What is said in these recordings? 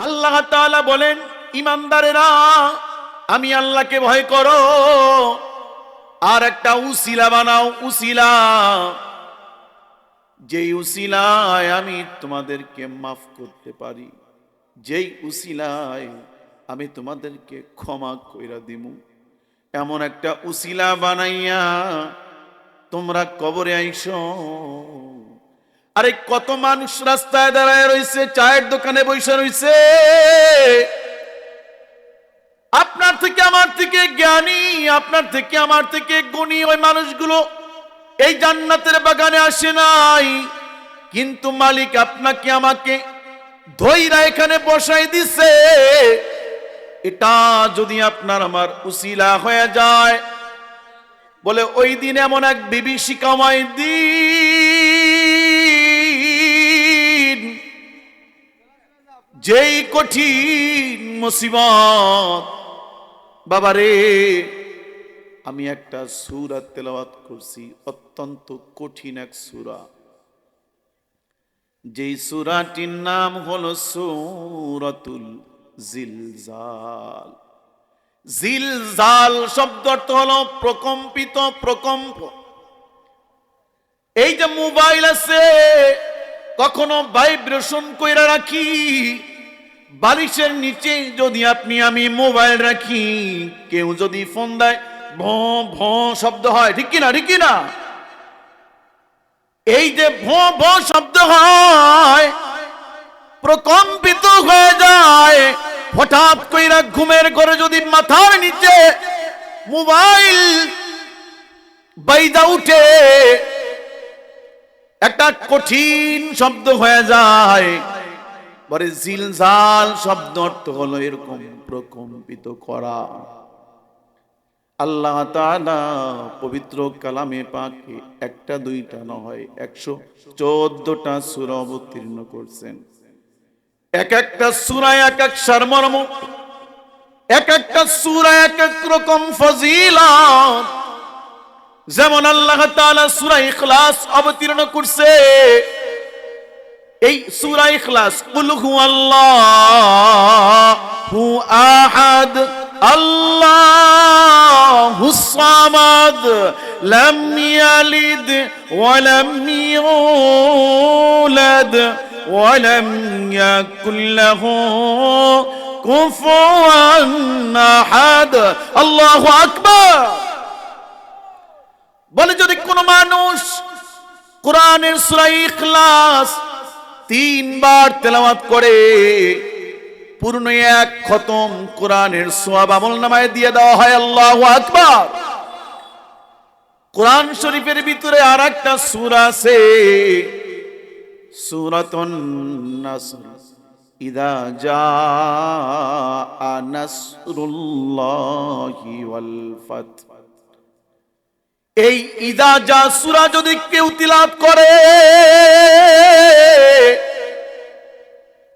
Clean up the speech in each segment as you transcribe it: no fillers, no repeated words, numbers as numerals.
আল্লাহ তাআলা বলেন, ইমানদারেরা আমি আল্লাহকে ভয় করো, আর একটা উসিলা বানাও, উসিলা, যেই উসিলায় আমি তোমাদেরকে মাফ করতে পারি, যেই উসিলায় আমি তোমাদেরকে ক্ষমা কইরা দিমু, এমন একটা উসিলা বানাইয়া তোমরা কবরে আইসো। আরে কত মানুষ রাস্তায় দাঁড়ায় রইছে, চায়ের দোকানে বসে রইছে, আপনার থেকে আমার থেকে জ্ঞানী, আপনার থেকে আমার থেকে গুণী ওই মানুষগুলো এই জান্নাতের বাগানে আসে নাই, কিন্তু মালিক আপনাকে আমাকে ধইরা এখানে বসাই দিছে। এটা যদি আপনার আমার উসিলা হয়ে যায়, বলে ওই দিন এমন এক বিভীষিকাময় দিন, যেই কঠিন মুসিবত, বাবারে আমি একটা সূরা তেলাওয়াত করছি, অত্যন্ত কঠিন এক সূরা, যেই সূরাটির নাম হলো সূরাতুল জিলজাল। জিলজাল শব্দ অর্থ হলো প্রকম্পিত, প্রকম্প। এই যে মোবাইল আছে, কখনো ভাইব্রেশন কইরা রাখি, বালিশের নিচে যদি আমি মোবাইল রাখি, কেউ যদি ফোন দেয় ভ ভ শব্দ হয়, ঠিক কিনা, ঠিক কিনা? এই যে ভ ভ শব্দ হয়, প্রকম্পিত হয়ে যায়। হঠাৎ কইরা ঘুমের ঘরে যদি মাথার নিচে মোবাইল বাইদা উঠে, একটা কঠিন শব্দ হয়ে যায়, বলে জিলজাল শব্দ অর্থ হলো এরকম প্রকম্পিত করা। আল্লাহ তাআলা পবিত্র কালামে পাকে একটা দুইটা নয় 114টা সূরা অবতীর্ণ করছেন। এক একটা সূরায় এক এক সারমর্ম, এক একটা সূরায় এক এক রকম ফজিলত। যেমন আল্লাহ তাআলা সূরা ইখলাস অবতীর্ণ করছে। এই সূরা ইখলাস, কুল হুয়াল্লাহু আহাদ আল্লাহুস সামাদ লাম ইয়ালিদ ওয়া লাম ইউলাদ ওয়া লাম ইয়াকুল লাহু কুফুয়ান আহাদ। আল্লাহু আকবার। বলে যদি কোন মানুষ কোরআনের সূরা ইখলাস 3 বার তেলাওয়াত করে, পূর্ণ এক খতম কোরআনের সওয়াব আমলনামায় দিয়ে দেওয়া হয়। আল্লাহু আকবার। কোরআন শরীফের ভিতরে আরেকটা সূরা আছে, সূরাতুন নাসর, ইযা জাআ নাসরুল্লাহি ওয়াল ফাত। এই ইযা জা সূরা যদি কেউ তিলাওয়াত করে,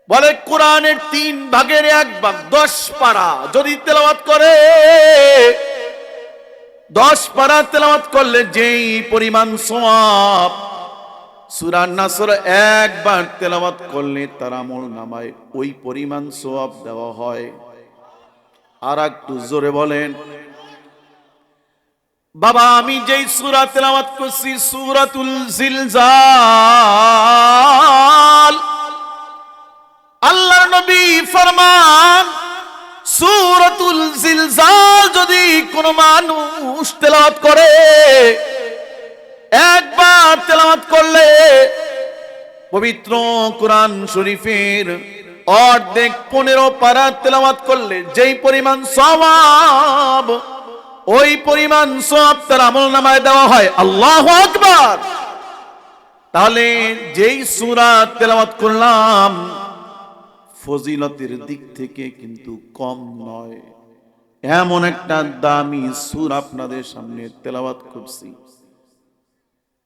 বলে কোরআনের 3 ভাগের 1 ভাগ 10 পারা যদি তেলাওয়াত করে, 10 পারা তেলাওয়াত করলে যেই পরিমাণ সওয়াব, সূরা নাসর একবার তেলাওয়াত করলে তার আমলনামায় ওই পরিমাণ সওয়াব দেওয়া হয়। আর একটু জোরে বলেন। বাবা আমি যেই সূরা তেলাওয়াত করছি, সূরাতুল জিলজাল, আল্লাহর নবী ফরমান, সূরাতুল জিলজাল যদি কোন মানুষ তেলাওয়াত করে, একবার তেলাওয়াত করলে পবিত্র কোরআন শরীফের অর্ধেক 15 পারা তেলাওয়াত করলে যেই পরিমাণ সওয়াব, ওই পরিমাণ সওয়াব তার আমলনামায় দেওয়া হয়। আল্লাহু আকবার। তাহলে যেই সূরা তেলাওয়াত করলাম, ফজিলতের দিক থেকে কিন্তু কম নয়, এমন একটা দামি সূরা আপনাদের সামনে তেলাওয়াত করছি।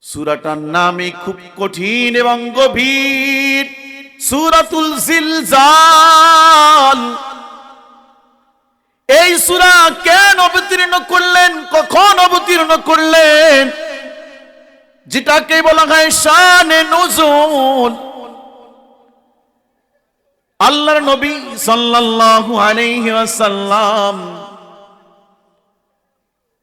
সূরাটার নামই খুব কঠিন এবং গভীর, সূরাতুল জিলজাল। এই সূরা কেন অবতীর্ণ করলেন, কখন অবতীর্ণ করলেন, যেটাকে বলা হয় শানে নুজুল। আল্লাহর নবী সাল্লাল্লাহু আলাইহি ওয়াসাল্লাম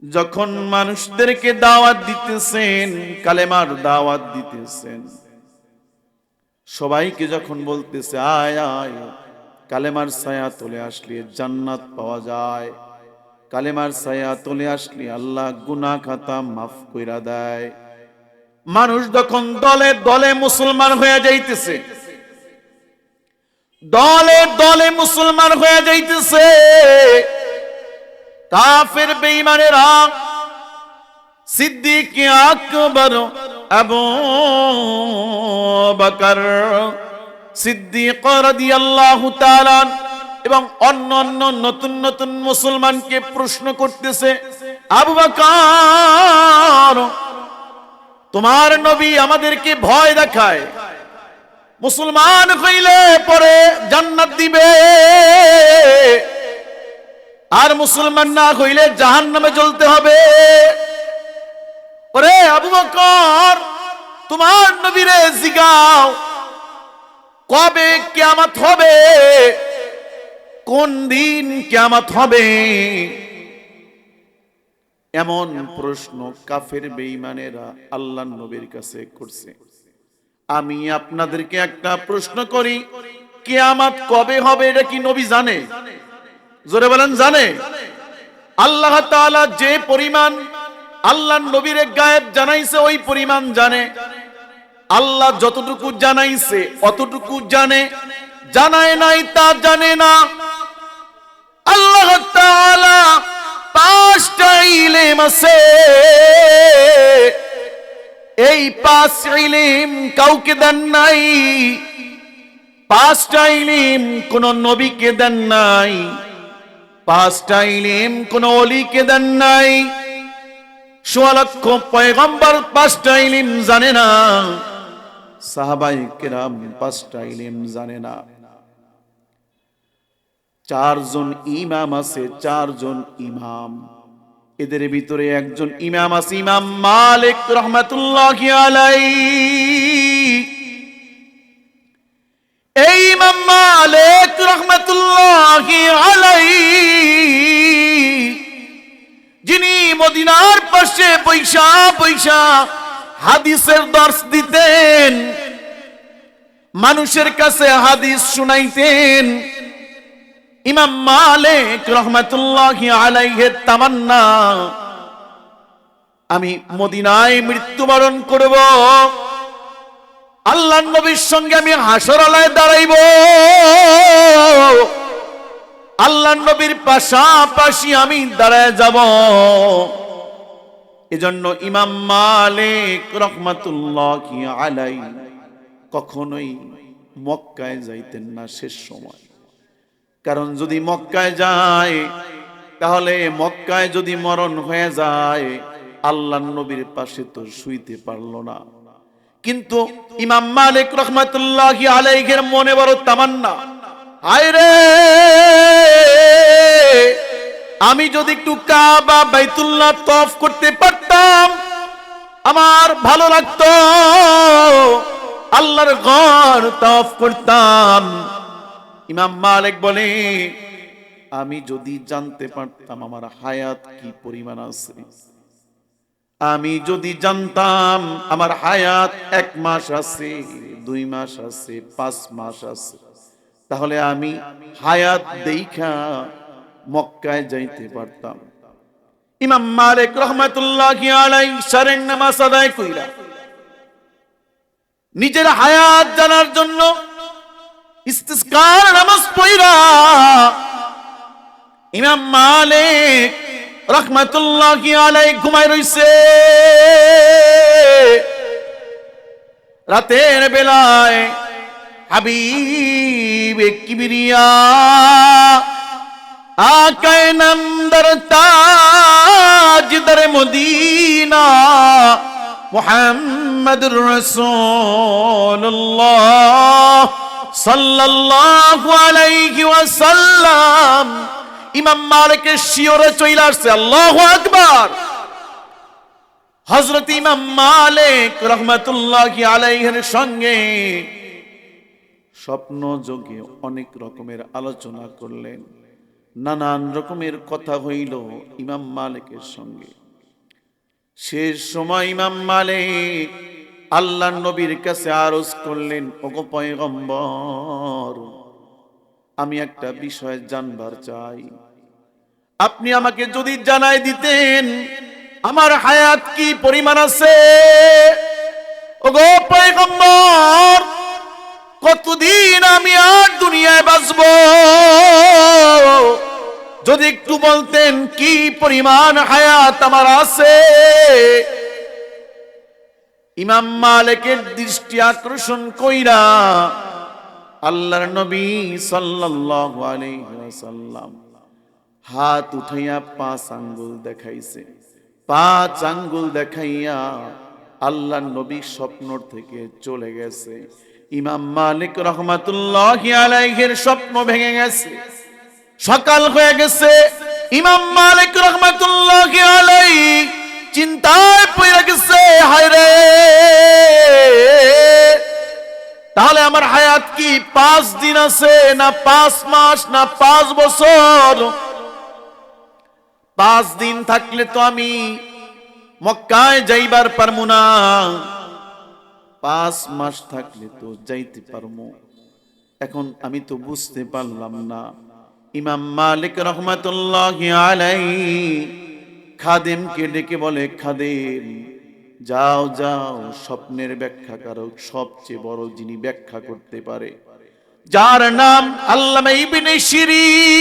যখন মানুষদেরকে দাওয়াত দিতেছেন, কালেমার দাওয়াত দিতেছেন, সবাইকে যখন বলতেছে আয় আয় কালেমার ছায়া তলে আসলে জান্নাত পাওয়া যায়, কালেমার ছায়া তলে আসলে আল্লাহ গুনাহ খাতা মাফ কইরা দেয়। মানুষ যখন দলে দলে মুসলমান হয়ে যাইতেছে, দলে দলে মুসলমান হয়ে যাইতেছে, কাফের বেঈমানেরা সিদ্দিক আকবর, আবু বকর সিদ্দিক রাদিয়াল্লাহু তাআলা এবং অন্যান্য নতুন নতুন মুসলমানকে প্রশ্ন করতেছে, আবু বকর তোমার নবী আমাদেরকে ভয় দেখায়, মুসলমান হইলে পরে জান্নাত দিবে, আর মুসলমান না হইলে জাহান্নামে জ্বলতে হবে। ওরে আবু বকর তোমার নবীরে জিগাও কবে কিয়ামত হবে, কোন দিন কিয়ামত হবে। এমন প্রশ্ন কাফের বেঈমানেরা আল্লাহর নবীর কাছে করছে। আমি আপনাদেরকে একটা প্রশ্ন করি, কিয়ামত কবে হবে এটা কি নবী জানে? জোরে বলেন জানে? আল্লাহ তাআলা যে পরিমাণ আল্লাহর নবীর গায়েব জানাইছে ওই পরিমাণ জানে। আল্লাহ যতটুকু জানাইছে অতটুকু জানে, জানায় নাই তা জানে না। আল্লাহ তাআলা পাঁচটা ইলম আছে, এই পাঁচ ইলম কাউকে দেন নাই, পাঁচটা ইলম কোন নবীকে দেন নাই, পাঁচটা ইলম কোন ওলিকে দেন নাই। ১৬ লক্ষ পয়গম্বর পাঁচটা ইলম জানে না, সাহাবায়ে কেরাম পাঁচটা ইলম জানে না। চারজন ইমাম আছে, চারজন ইমাম, এদের ভিতরে একজন ইমাম আছে ইমাম মালিক রাহমাতুল্লাহি আলাইহি। এই ইমাম মালিক রাহমাতুল্লাহি আলাইহি যিনি মদিনার পাশে বৈশা বৈশা হাদিসের দর্শ দিতেন, মানুষের কাছে হাদিস শুনাইতেন। ইমাম মালিক রাহমাতুল্লাহি আলাইহির তামান্না, আমি মদিনায় মৃত্যুবরণ করব, আল্লাহর নবীর সঙ্গে আমি হাসরালায় দাঁড়াইব, আল্লাহর নবীর পাশাপাশি আমি দাঁড়ায় যাব। এজন্য ইমাম মালিক রাহমাতুল্লাহি আলাইহি কখনোই মক্কায় যাইতেন না শেষ সময়। কারণ যদি মক্কায় যায়, তাহলে মক্কায় যদি মরণ হয়ে যায়, আল্লাহর নবীর পাশে তো শুইতে পারলো না। কিন্তু ইমাম মালিক রাহমাতুল্লাহি আলাইহির মনে বড় তামান্না, আয়রে আমি যদি একটু কাবা বাইতুল্লাহ তওয়াফ করতে পারতাম আমার ভালো লাগতো, আল্লাহর ঘর তওয়াফ করতাম। ইমাম মালিক বলে, আমি যদি জানতে পারতাম আমার হায়াত কি পরিমাণ আছে, আমি যদি জানতাম আমার হায়াত 1 মাস আছে, 2 মাস আছে, 5 মাস আছে, তাহলে আমি হায়াত দেখা মক্কায় যাইতে পারতাম। ইমাম মালিক রাহমাতুল্লাহি আলাইহি শরণ নামাজ আদায় কইরা নিজের হায়াত জানার জন্য ইস্তিসকার নামাজ পড়া ইমাম মালিক রাহমাতুল্লাহি আলাইহি ঘুমায় রইছে। রাতের বেলায় হাবিব কিবরিয়া আকায়ে নামদার তাজদার মদিনা মুহাম্মদুর রাসূলুল্লাহ সাল্লাল্লাহু আলাইহি ওয়াসাল্লাম ইমাম মালিকের শিয়রে চলে আসছে। আল্লাহু আকবার। হযরত ইমাম মালিক রাহমাতুল্লাহি আলাইহির সঙ্গে স্বপ্ন যোগে অনেক রকমের আলোচনা করলেন, নানান রকমের কথা হইল ইমাম মালিকের সঙ্গে। শেষ সময় ইমাম মালিক আল্লাহর নবীর কাছে আরজ করলেন, ওগো পয়গম্বর, আমি একটা বিষয় জানবার চাই, আপনি আমাকে যদি জানাই দিতেন আমার হায়াত কি পরিমাণ আছে। ওগো পয়গম্বর, কতদিন আমি আর দুনিয়ায় বাঁচবো, যদি একটু বলতেন কি পরিমাণ হায়াত আমার আছে। ইমাম মালিকের দৃষ্টি আকর্ষণ কইরা আল্লাহর নবী সাল্লাল্লাহু আলাইহি ওয়াসাল্লাম হাত উঠাইয়া 5 আঙ্গুল দেখাইছে। 5 আঙ্গুল দেখাইয়া আল্লাহর নবী স্বপ্ন থেকে চলে গেছে। ইমাম মালিক রহমাতুল্লাহি আলাইহির স্বপ্ন ভেঙে গেছে, সকাল হয়ে গেছে। ইমাম মালিক রহমাতুল্লাহি আলাইহি চিন্তায় পড়ে গেছে, হায় রে, তাহলে আমার হায়াত কি 5 দিন আছে, না 5 মাস, না 5 বছর? 5 দিন থাকলে তো আমি মক্কায় যাইবার পারমু না, 5 মাস থাকলে তো যাইতে পারমু। এখন আমি তো বুঝতে পারলাম না। ইমাম মালিক রহমাতুল্লাহি আলাইহি খাদেমকে ডেকে বলে, খাদেম, যাও যাও, স্বপ্নের ব্যাখ্যাকারক সবচেয়ে বড় যিনি ব্যাখ্যা করতে পারে, যার নাম আল্লামা ইবনে শিরিন,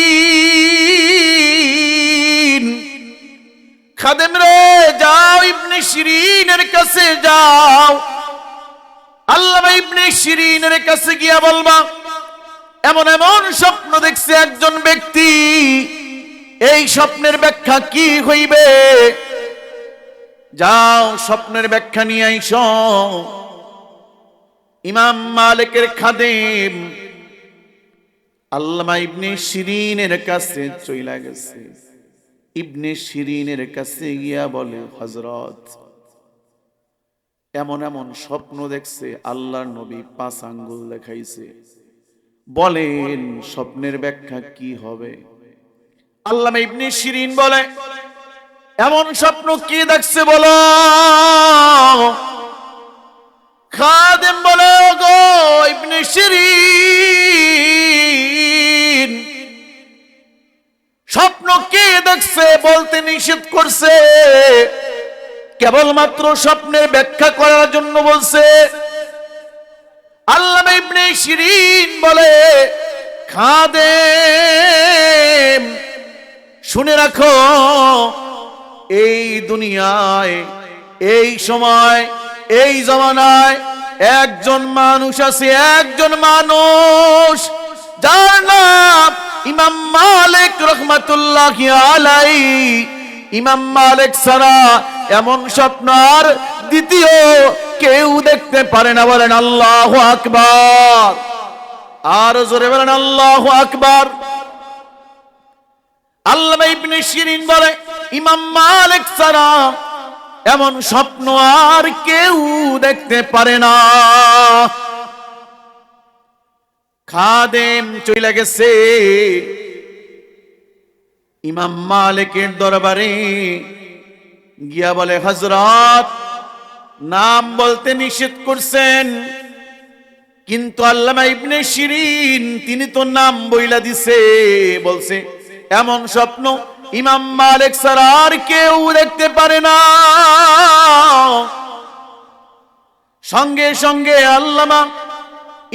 খাদেম রে যাও ইবনে শিরিনের কাছে যাও। আল্লামা ইবনে শিরিনের কাছে গিয়া বলবা, এমন এমন স্বপ্ন দেখছে একজন ব্যক্তি, এই স্বপ্নের ব্যাখ্যা কি হইবে, যাও স্বপ্নের ব্যাখ্যা নিয়ে আইসো। ইমাম মালিকের খাদেম আল্লামা ইবনে শিরিনের কাছে চইলা গেছে। ইবনে শিরিনের কাছে গিয়া বলে, হযরত, এমন এমন স্বপ্ন দেখছে, আল্লাহর নবী 5 আঙ্গুল দেখাইছে, বলেন স্বপ্নের ব্যাখ্যা কি হবে? আল্লামা ইবনে শিরিন বলে, এমন স্বপ্ন কি দেখছে বলো। খাদেম বলে, গো ইবনে শিরিন, স্বপ্ন কি দেখছে বলতে নিষেধ করছে, কেবলমাত্র স্বপ্নের ব্যাখ্যা করার জন্য বলছে। আল্লামা ইবনে শিরিন বলে, খাদেম শুনে রাখো, এই দুনিয়ায়, এই সময়, এই জমানায় একজন মানুষ আছে, একজন মানুষ যার নাম ইমাম মালিক রহমাতুল্লাহি আলাইহি। ইমাম মালিক ছাড়া এমন স্বপ্ন আর দ্বিতীয় কেউ দেখতে পারে না। বলেন আল্লাহু আকবার, আর জোরে বলেন আল্লাহু আকবার। আল্লামা ইবনে শিরিন বলে, ইমাম মালিক ছাড়া এমন স্বপ্ন আর কেউ দেখতে পারে না। খাদেম চলে গেছে ইমাম মালিকের দরবারে গিয়া বলে, হযরত, নাম বলতে নিষেধ করছেন, কিন্তু আল্লামা ইবনে শিরিন তিনি তো নাম বইলা দিছে, বলছে এমন স্বপ্ন ইমাম মালিক ছাড়া আর কেউ দেখতে পারে না। সঙ্গে সঙ্গে আল্লামা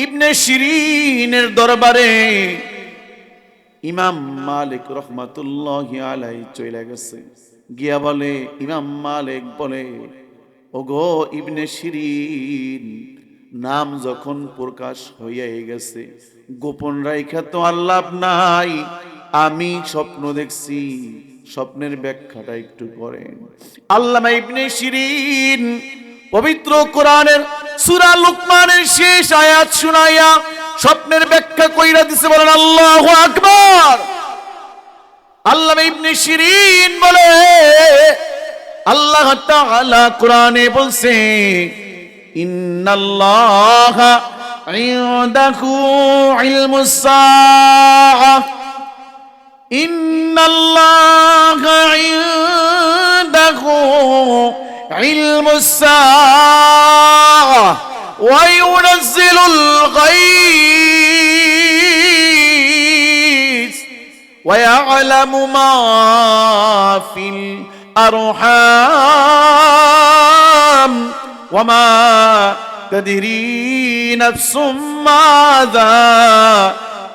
ইবনে শিরিনের দরবারে ইমাম মালিক রহমাতুল্লাহি আলাইহি চলে গেছে। গিয়া বলে, ইমাম মালিক বলে, ওগো ইবনে শিরিন, নাম যখন প্রকাশ হয়ে গেছে, গোপন রাইখা তো আর লাভ নাই, আমি স্বপ্ন দেখছি, স্বপ্নের ব্যাখ্যাটা একটু করেন। আল্লামা ইবনে শিরিন পবিত্র কোরআনের সূরা লুকমানের শেষ আয়াত শুনাইয়া স্বপ্নের ব্যাখ্যা কইরা দিছে। বলেন আল্লাহু আকবার। আল্লামা ইবনে শিরিন বলে, আল্লাহ তাআলা কোরআনে বলছে, ইন্নাল্লাহা ইনদাহু ইলমুস সাআহ ইন্নাল্লাহা ইনদাহু ইলমুস সাআহ ওয়া ইউনাজ্জিলুল গায়স ওয়া ইয়ালামু মা ফিল আরহাম ওয়া মা تدري نفس ماذا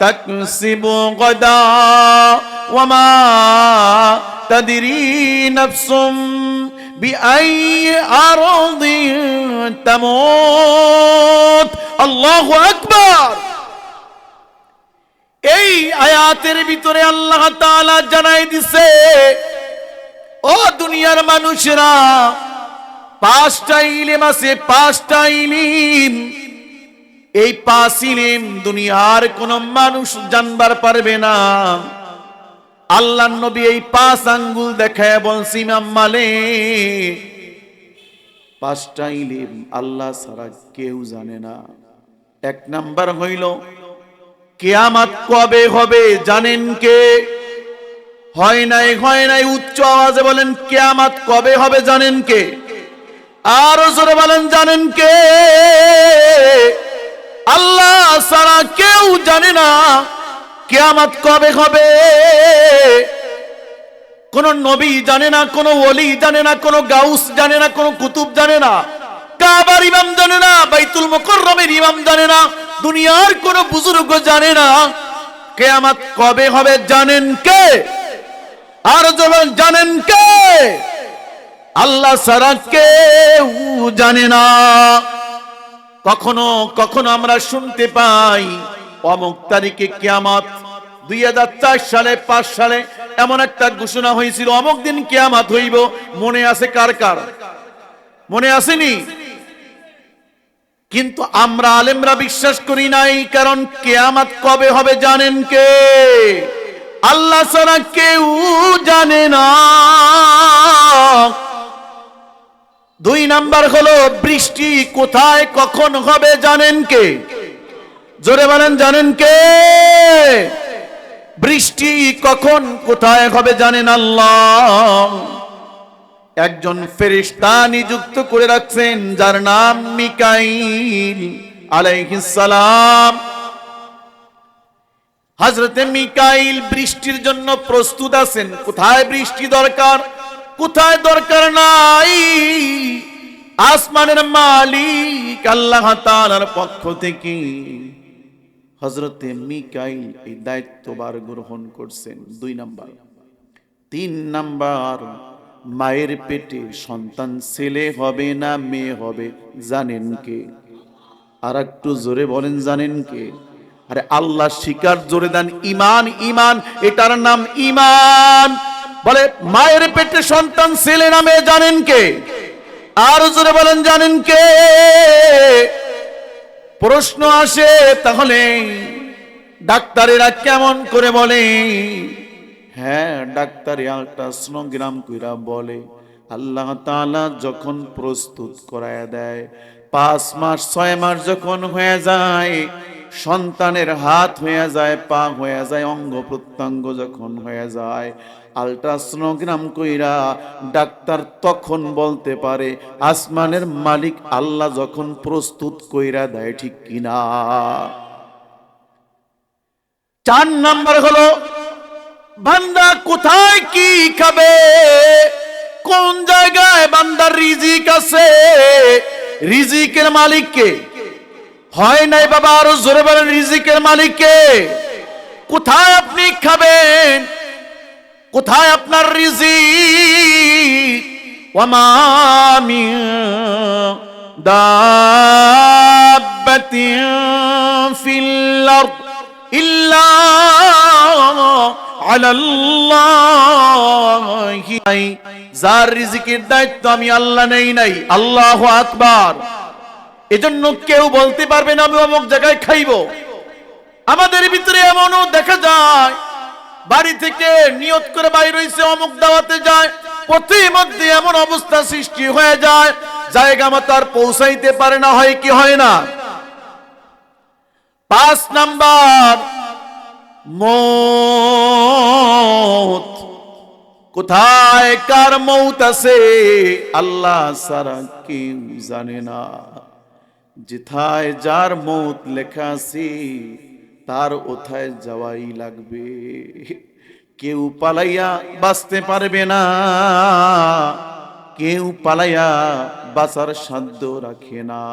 تكسب غدا وما تدري نفس بأي أرض تموت الله أكبر এই আয়াতের ভিতরে আল্লাহ তাআলা জানাই দিছে ও দুনিয়ার মানুষেরা পাঁচটা ইলম আছে, পাঁচটা ইলম। এই পাঁচ ইলম দুনিয়ার কোন মানুষ জানবার পারবে না। আল্লাহর নবী এই পাঁচ আঙ্গুল দেখায় বলছে ইমাম মালিক পাঁচটা ইলম আল্লাহ ছাড়া কেউ জানে না। এক নাম্বার হইল কিয়ামত কবে হবে জানেন কে? হয় নাই উচ্চ আওয়াজে বলেন কিয়ামত কবে হবে জানেন কে? আরো জোরে বলেন জানেন কে? আল্লাহ ছাড়া কেউ জানে না কিয়ামত কবে হবে। কোন নবী জানে না, কোন ওলি জানে না, কোন গাউস জানে না, কোন কুতুব জানে না, কাবার ইমাম জানে না, বাইতুল মুকাররমের ইমাম জানে না, দুনিয়ার কোন বুজুর্গ জানে না কিয়ামত কবে হবে জানেন কে? আর জবান জানেন কে? আল্লাহ ছাড়া কেউ জানে না। কখনো কখনো আমরা শুনতে পাই অমুক তারিখে কিয়ামত, 2004 সালে 5 সালে এমন একটা ঘোষণা হয়েছিল অমুক দিন কিয়ামত হইব। মনে আছে কার কার? মনে আসেনি? কিন্তু আমরা আলেমরা বিশ্বাস করি নাই, কারণ কিয়ামত কবে হবে জানেন কে? আল্লাহ ছাড়া কেউ জানে না। 2 নাম্বার হলো বৃষ্টি কোথায় কখন হবে জানেন কে? জোরে বলেন জানেন কে? বৃষ্টি কখন কোথায় হবে জানেন আল্লাহ। একজন ফেরেশতা নিযুক্ত করে রাখছেন যার নাম মিকাইল আলাইহিস সালাম। হযরতে মিকাইল বৃষ্টির জন্য প্রস্তুত আছেন। কোথায় বৃষ্টি দরকার, কোথায় দরকার নাই, আসমানের মালিক আল্লাহ তাআলার পক্ষ থেকে হযরতে মিকাইল এই দায়িত্বভার গ্রহণ করছেন। 2 নাম্বার। 3 নাম্বার, মায়ের পেটে সন্তান ছেলে হবে না মেয়ে হবে জানেন কে? আর একটু জোরে বলেন জানেন কে? আরে আল্লাহ শিকার জোরে দেন ঈমান। ঈমান এটার নাম ঈমান। বলে মায়ের পেটে সন্তান ছেলে না মেয়ে জানেন কে? আর জোরে বলেন জানেন কে? প্রশ্ন আসে তাহলে ডাক্তারেরা কেমন করে বলে? হ্যাঁ, ডাক্তারি আল্ট্রাসোনোগ্রাম কইরা বলে। আল্লাহ তাআলা যখন প্রস্তুত করায় দেয় 5 মাস 6 মাস যখন হয়ে যায়, সন্তানের হাত হয়ে যায়, পা হয়ে যায়, অঙ্গ প্রত্যঙ্গ যখন হয়ে যায়, আল্ট্রাসোনোগ্রাম কইরা ডাক্তার তখন বলতে পারে আসমানের মালিক আল্লাহ যখন প্রস্তুত কইরা দেয়, ঠিক কিনা? 4 নাম্বার হলো বান্দা কোথায় কি খাবে, কোন জায়গায় বান্দার রিজিক আছে, রিজিকের মালিক কে? হয় নাই বাবা, আরো জোরে বলেন রিজিকের মালিক কে? কোথায় আপনি খাবেন, কোথায় আপনার রিজিক? ওয়ামা মিন দাব্বাতিন ফিল আরদ ইল্লা আলাল্লাহি, যার রিজিকের দায়িত্ব আমি আল্লাহ নেই নাই। আল্লাহু আকবার। এজন্য কেউ বলতে পারবে না আমি অমুক জায়গায় খাইবো। আমাদের ভিতরে এমনও দেখা যায় বাড়ি থেকে নিয়ত করে বাইর হইছে অমুক দাওয়াতে যায়, পথের মধ্যে এমন অবস্থা সৃষ্টি হয়ে যায় জায়গা মতো আর পৌঁছাইতে পারে না। হয় কি হয় না? 5 নাম্বার মৌত। কোথায় কার মৌত আছে আল্লাহ ছাড়া কেউ জানে না। যেথায় যার মৌত লেখা আছে তার ওথায় যাওয়াই লাগবে। কেউ পালাইয়া বাঁচতে পারবে না, কেউ পালাইয়া বাঁচার সাধ্য রাখে না।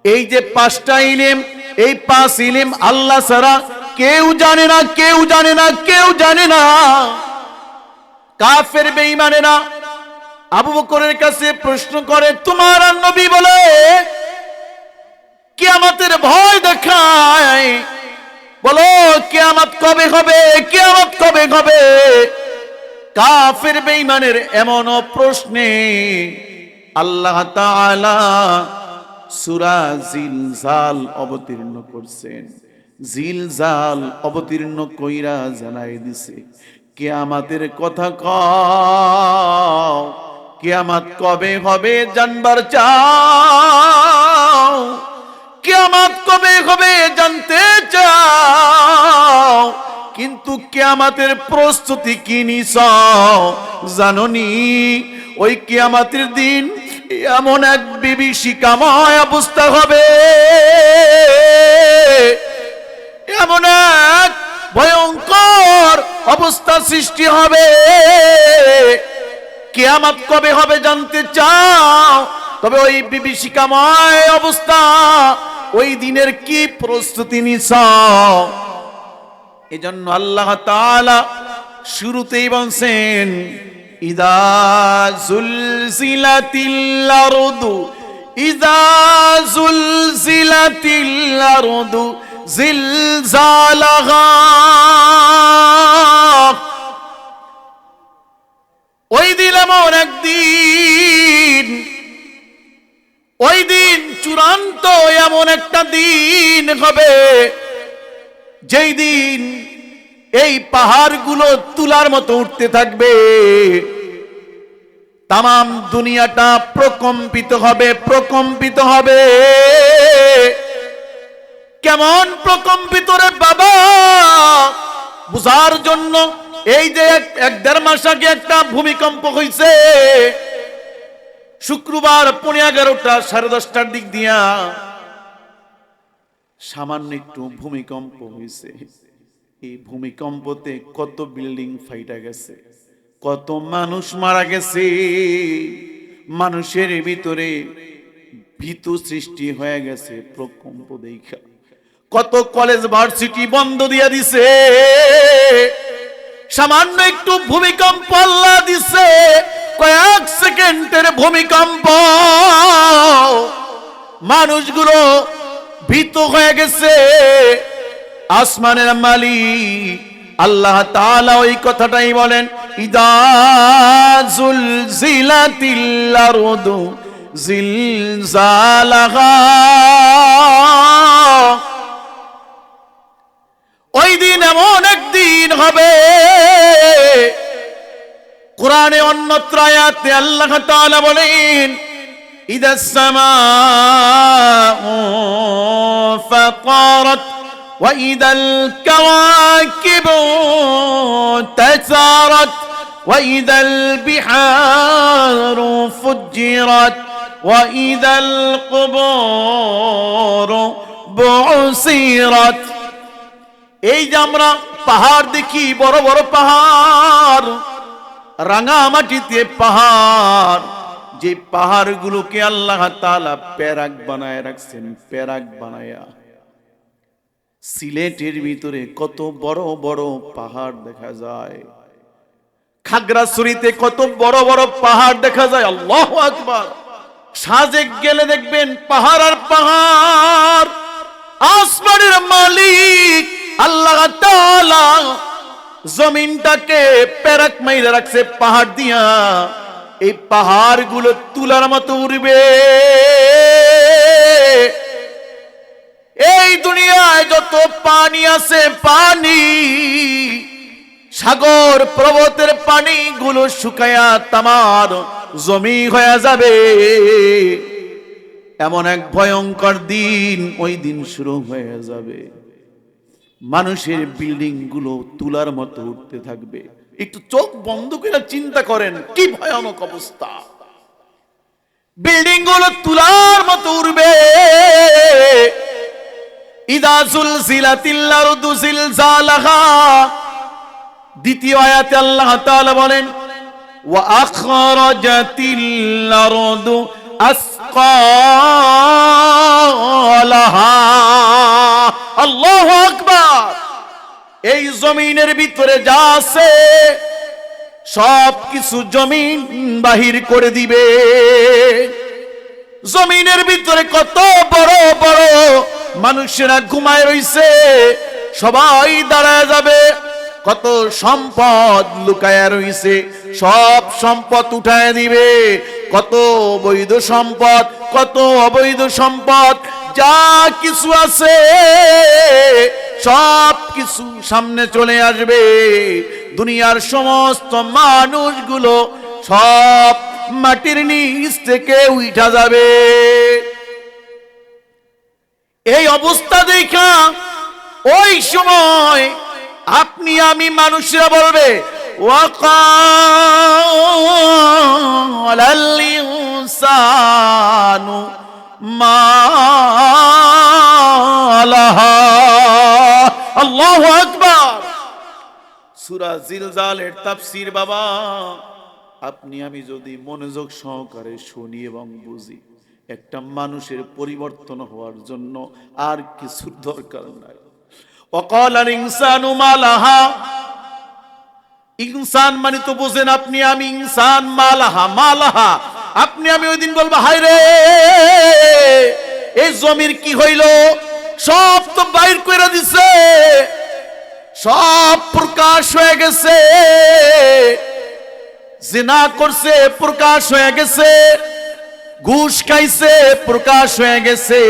এই যে 5টা ইলম, এই 5 ইলম আল্লাহ ছাড়া কেউ জানে না, কেউ জানে না, কেউ জানে না। কাফের বেঈমানেরা আবু বকরের কাছে প্রশ্ন করে, তোমার নবী বলে কিয়ামতের ভয় দেখায়, বলো কিয়ামত কবে হবে, কিয়ামত কবে হবে? কাফের বেঈমানের এমন প্রশ্নে আল্লাহ তাআলা সূরা জিলজাল অবতীর্ণ করছেন। জিলজাল অবতীর্ণ কইরা জানাই দিছে কিয়ামতের কথা কও, কিয়ামত কবে হবে জানবার চাও, কিয়ামত কবে হবে জানতে চাও, কিন্তু কিয়ামতের প্রস্তুতি কি নিছাও জানোনি? ওই কিয়ামতের দিন এমন এক বিভীষিকাময় অবস্থা হবে, এমন এক ভয়ঙ্কর অবস্থা সৃষ্টি হবে। কিয়ামত কবে হবে জানতে চাও, তবে ওই বিভীষিকাময় অবস্থা, ওই দিনের কি প্রস্তুতি নিছাও? এজন্য আল্লাহ তাআলা শুরুতেই বলছেন ইদা জুলজিলাতিল আরদু, ইদা জুলজিলাতিল আরদু জিলজালাহা। ওই দিন এমন একদিন, ওই দিন চূড়ান্ত এমন একটা দিন হবে যেই দিন এই পাহাড়গুলো তুলার মতো উঠতে থাকবে, তাম দুনিয়াটা প্রকম্পিত হবে, প্রকম্পিত হবে। কেমন প্রকম্পিত রে বাবা, বুঝার জন্য এই যে 1-1.5 মাস আগে একটা ভূমিকম্প হয়েছে, শুক্রবার 11:15 10:30টার দিক দিয়া সামান্য একটু ভূমিকম্প হয়েছে। এই ভূমিকম্পতে কত বিল্ডিং ফাইটা গেছে, কত মানুষ মারা গেছে, মানুষের ভিতরে ভীতু সৃষ্টি হয়ে গেছে প্রকম্প দেখা। কত কলেজ ভার্সিটি বন্ধ দিয়া দিছে, সামান্য একটু ভূমিকম্প আল্লাহ দিছে, কয়েক সেকেন্ডের ভূমিকম্প, মানুষগুলো ভীত হয়ে গেছে। আসমানের মালিক আল্লাহ তাআলা ওই কথাটাই বলেন ইদা জুলজিলাতিল আরদু জিলজালাহা। ওই দিন এমন একদিন হবে, কোরআনে অন্যত্র আয়াতে আল্লাহ তাআলা বলেন ইদাস সামাউ ফাতারাত ওয়া ইদাল কাওয়াকিবু তাসারাত ওয়া ইদাল বিহারু ফুজ্জিরাত ওয়া ইদাল কুবুরু বুসিরাত। এই যে আমরা পাহাড় দেখি, বড় বড় পাহাড়, রাঙামাটিতে পাহাড়, যে পাহাড়গুলোকে আল্লাহ তাআলা প্যারাক বানায় রাখছেন, প্যারাক বানায়া। সিলেটের ভিতরে কত বড় বড় পাহাড় দেখা যায়, খাগড়াছড়িতে কত বড় বড় পাহাড় দেখা যায়। আল্লাহু আকবার। সাজেক গেলে দেখবেন পাহাড় আর পাহাড়। আসমানের মালিক আল্লাহ তাআলা জমিনটাকে প্যারাক মাইরা রাখছে পাহাড় দিয়া। এই পাহাড়গুলো তুলার মতো উড়বে। এই দুনিয়ায় যত পানি আছে, পানি, সাগর পর্বতের পানিগুলো শুকায়া তামার জমি হয়ে যাবে। এমন এক ভয়ঙ্কর দিন ওই দিন শুরু হয়ে যাবে, মানুষের বিল্ডিং গুলো তুলার মতো উঠতে থাকবে। একটু চোখ বন্ধ করে চিন্তা করেন কি ভয়ানক অবস্থা। বিল্ডিং গুলো তুলার মতো উঠবে। ইদা সুলসিলাতিল আরদু জিলজালাহা, দ্বিতীয় আয়াতে আল্লাহ তাআলা বলেন ওয়া আখরাজাতিল আরদু আসকালাহা। আল্লাহু আকবার। এই জমিনের ভিতরে যা আছে সব কিছু জমিন বাহির করে দিবে। জমিনের ভিতরে কত বড় বড় মানুষেরা ঘুমায় রইছে, সবাই দাঁড়ায় যাবে। কত সম্পদ লুকায়া রইছে, সব সম্পদ উঠায় দিবে। কত বৈধ সম্পদ, কত অবৈধ সম্পদ, যা কিছু আছে সব কিছু সামনে চলে আসবে। দুনিয়ার সমস্ত মানুষগুলো সব মাটির নিচ থেকে উঠা যাবে। এই অবস্থা দেখা ওই সময় আপনি আমি মানুষরা বলবে ওয়াকালাল ইনসানু মা লাহা। আল্লাহু আকবার। সূরা জিলজালের তাফসীর বাবা আপনি আমি যদি মনোযোগ সহকারে শুনি এবং বুঝি, একটা মানুষের পরিবর্তন হওয়ার জন্য আর কিছু দরকার নাই। ওয়াকালাল ইনসানু মা লাহা, ইনসান মানে তো বুঝেন আপনি আমি, ইনসান মালাহা, মালাহা আপনি আমি ওই দিন বলবো হায় রে এই জমির কি হইল, সব তো বাইর করে দিছে, সব প্রকাশ হয়ে গেছে। জিনা করছে প্রকাশ হয়ে গেছে, ঘুষ খাইছে প্রকাশ হয়ে গেছে,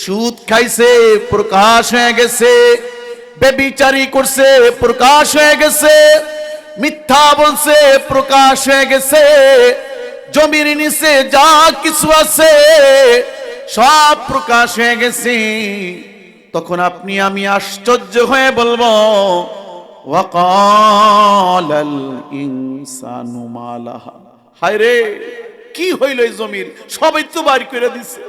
সুদ খাইছে প্রকাশ হয়ে গেছে, বেবিচারি করছে প্রকাশ হয়ে গেছে, মিথ্যা বলছে প্রকাশ হয়ে গেছে। জমির নিচে যা কিছু আছে সব প্রকাশ হয়ে গেছে। তখন আপনি আমি আশ্চর্য হয়ে বলবো ওয়াকালাল ইনসানু মা লাহা, হায় রে কি হইল এই জমির, সবাই তো বাইর করে দিছে।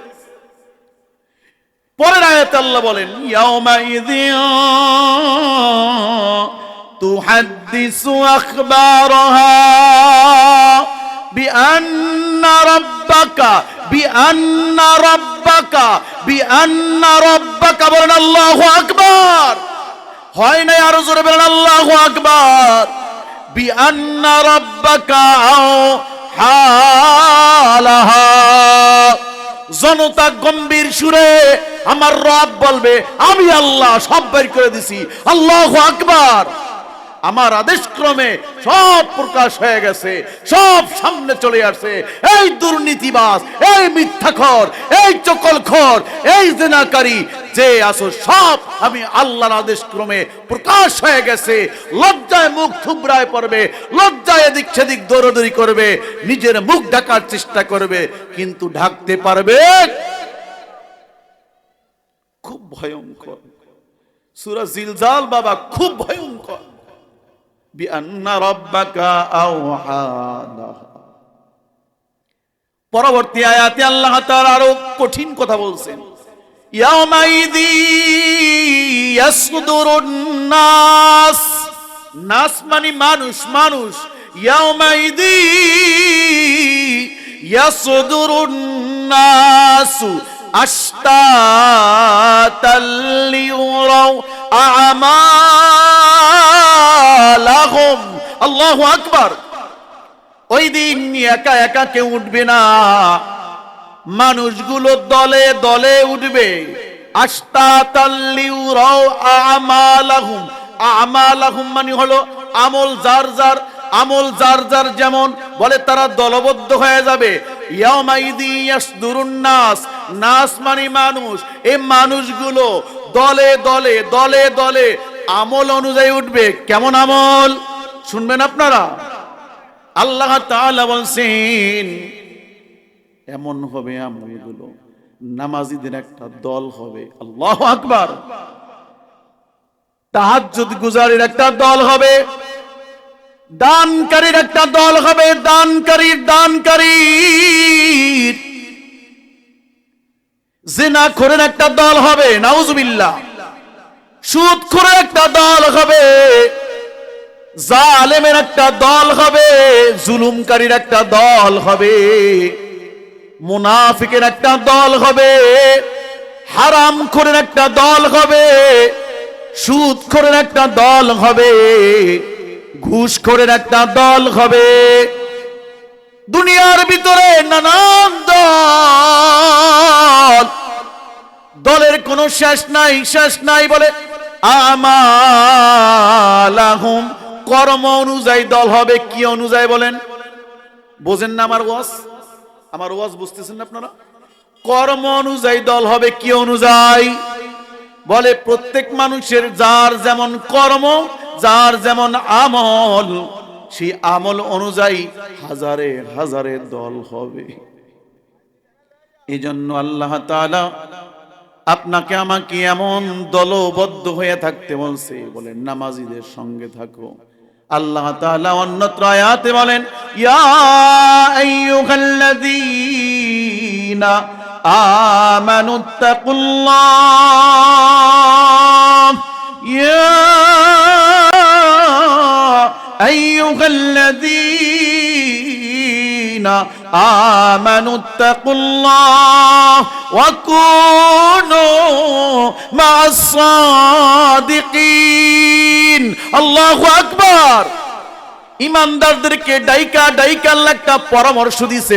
পরের আয়াতে আল্লাহ বলেন ইয়াউমাইযিন তুহাদ্দিসু আখবারাহা বিআন্না রাব্বাকা বলেন আল্লাহু আকবার। হয় না আরো জোরে বলেন আল্লাহু আকবার। বিআন্না রাব্বাকা হালাহা, জনতা গম্ভীর সুরে আমার রব বলবে আমি আল্লাহ সব বের করে দিছি, আল্লাহু আকবার। আমার আদেশ ক্রমে সব প্রকাশ হয়ে গেছে, সব সামনে চলে আসছে। এই দুর্নীতিবাজ, এই মিথ্যাখোর, এই চকলখোর, এই জিনাকারী যে আসো সব আমি আল্লাহর আদেশ ক্রমে প্রকাশ হয়ে গেছে। লজ্জায় মুখ থুবড়ায় পড়বে, লজ্জায় এদিক সেদিক দৌড়াদৌড়ি করবে, নিজের মুখ ঢাকার চেষ্টা করবে, কিন্তু ঢাকতে পারবে। খুব ভয়ঙ্কর সূরা জিলজাল বাবা, খুব ভয়ঙ্কর। বিআন্না রাব্বাকা আওহা লাহা। পরবর্তী আয়াতে আল্লাহ তাআলা আরো কঠিন কথা বলছেন ইয়াউমাইযি ইয়াসদুরুন নাস, নাস মানে মানুষ, মানুষ। ইয়াউমাইযি ইয়াসদুরুন নাস আশতাতাল লিউরাউ আমালাহুম। আল্লাহু আকবার। ওই দিন একা একা কেউ উঠবে না, মানুষগুলো দলে দলে উঠবে। আশতাতাল লিউরাউ আমালাহুম, আমালাহুম মানে হলো আমল যার যার, আমল যার যার যেমন বলে তারা দলবদ্ধ হয়ে যাবে। ইয়াউমাইযি ইয়াসদুরুন নাস, নাস মানে মানুষ। এই মানুষগুলো দলে দলে দলে দলে আমল অনুযায়ী উঠবে। কেমন আমল শুনবেন আপনারা। আল্লাহ তাআলা বলছেন এমন হবে আমলগুলো, নামাজীদের একটা দল হবে, আল্লাহু আকবার। তাহাজ্জুদ গুজারের একটা দল হবে, দানকারীর একটা দল হবে, দানকারীর জিনাখোরের একটা দল হবে, নাউজুবিল্লাহ, সুদখোরের একটা দল হবে, জালেমের একটা দল হবে, জুলুমকারীর একটা দল হবে, মুনাফিকের একটা দল হবে, হারামখোরের একটা দল হবে, সুদখোরের একটা দল হবে, ঘুষখোরের একটা দল হবে। দুনিয়ার ভিতরে নানান দল, দলের কোনো শেষ নাই বলে আমালাহুম, কর্ম অনুযায়ী দল হবে। কি অনুযায়ী বলেন? বোঝেন না আমার ওয়াজ বুঝতেছেন না আপনারা? কর্ম অনুযায়ী দল হবে। কি অনুযায়ী? বলে প্রত্যেক মানুষের যার যেমন কর্ম, যার যেমন আমল, সেই আমল অনুযায়ী হাজারে হাজারে দল হবে। এই জন্য আল্লাহ তাআলা আপনাকে আমাকে এমন দলবদ্ধ হয়ে থাকতে বলছে, বলেন নামাজীদের সঙ্গে থাকো। আল্লাহ তাআলা অন্যত্র আয়াতে বলেন, ইয়া আইয়ুহাল্লাযীনা আমানুত্তাকুল্লাহ, ইয়া আইয়ুহাল্লাযীনা আমানুত্তাকুল্লাহ ওয়া কুনু মা'আস সাদিকিন। আল্লাহু আকবার। ইমানদারদেরকে ডাইকা আল্লাহ একটা পরামর্শ দিয়েছে।